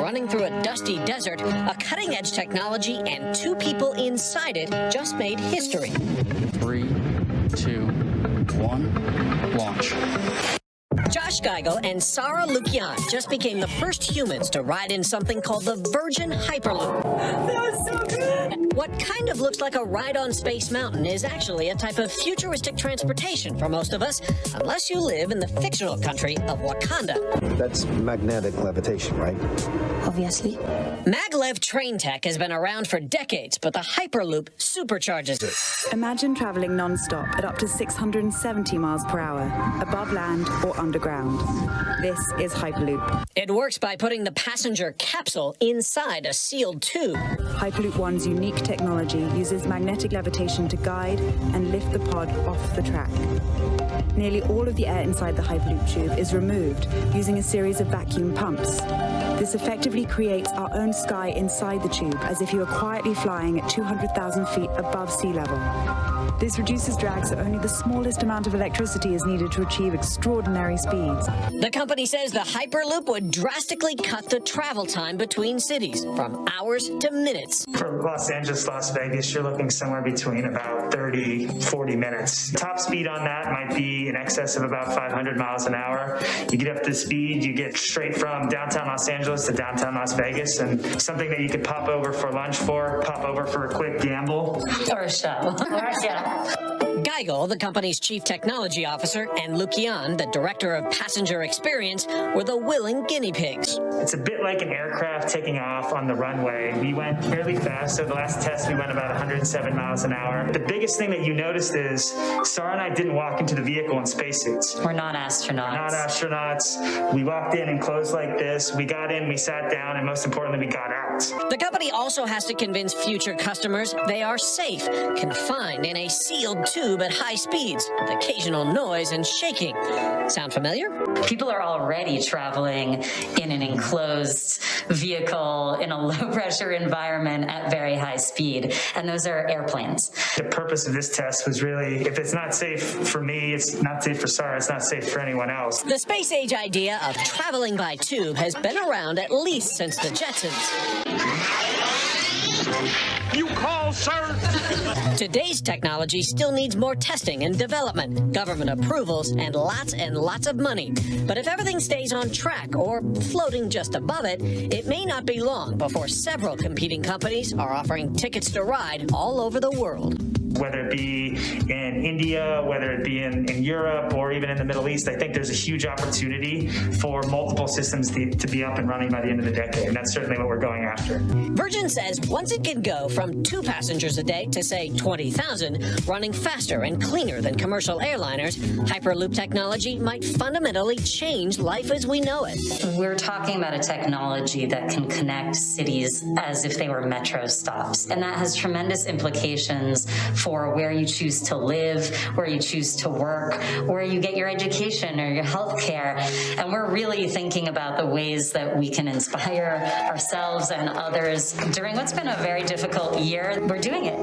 running through a dusty desert, a cutting-edge technology, and 2 people inside it just made history. 3, 2, 1, launch. Josh GIFGEL and Sara Luchian just became the first humans to ride in something called the Virgin Hyperloop. That was so good! What kind of looks like a ride on Space Mountain is actually a type of futuristic transportation for most of us, unless you live in the fictional country of Wakanda. That's magnetic levitation, right? Obviously. Maglev train tech has been around for decades, but the Hyperloop supercharges it. Imagine traveling non-stop at up to 670 miles per hour, above land or underground. This is Hyperloop. It works by putting the passenger capsule inside a sealed tube. Hyperloop One's unique technology uses magnetic levitation to guide and lift the pod off the track. Nearly all of the air inside the Hyperloop tube is removed using a series of vacuum pumps. This effectively creates our own sky inside the tube, as if you were quietly flying at 200,000 feet above sea level. This reduces drag so only the smallest amount of electricity is needed to achieve extraordinary speeds. The company says the Hyperloop would drastically cut the travel time between cities from hours to minutes. For Los Angeles, Las Vegas, you're looking somewhere between about 30, 40 minutes. Top speed on that might be in excess of about 500 miles an hour. You get up to speed, you get straight from downtown Los Angeles to downtown Las Vegas, and something that you could pop over for lunch pop over for a quick gamble. Or a show. Or a show. GIFGEL, the company's chief technology officer, and Luchian, the director of passenger experience, were the willing guinea pigs. It's a bit like an aircraft taking off on the runway. We went fairly fast, so the last test we went about 107 miles an hour. The biggest thing that you noticed is Sara and I didn't walk into the vehicle in spacesuits. We're not astronauts. We're not astronauts. We walked in and closed like this. We got in, we sat down, and most importantly, we got out. The company also has to convince future customers they are safe, confined in a sealed tube at high speeds, with occasional noise and shaking. Sound familiar? People are already traveling in an enclosed vehicle in a low-pressure environment at very high speed, and those are airplanes. The purpose of this test was really, if it's not safe for me, it's not safe for Sara, it's not safe for anyone else. The space age idea of traveling by tube has been around at least since the Jetsons. You call, sir? Today's technology still needs more testing and development, government approvals, and lots of money. But if everything stays on track or floating just above it, it may not be long before several competing companies are offering tickets to ride all over the world. Whether it be in India, whether it be in Europe, or even in the Middle East, I think there's a huge opportunity for multiple systems to be up and running by the end of the decade, and that's certainly what we're going after. Virgin says once it can go from 2 passengers a day to, say, 20,000, running faster and cleaner than commercial airliners, Hyperloop technology might fundamentally change life as we know it. We're talking about a technology that can connect cities as if they were metro stops, and that has tremendous implications for where you choose to live, where you choose to work, where you get your education or your health care. And we're really thinking about the ways that we can inspire ourselves and others during what's been a very difficult year. We're doing it.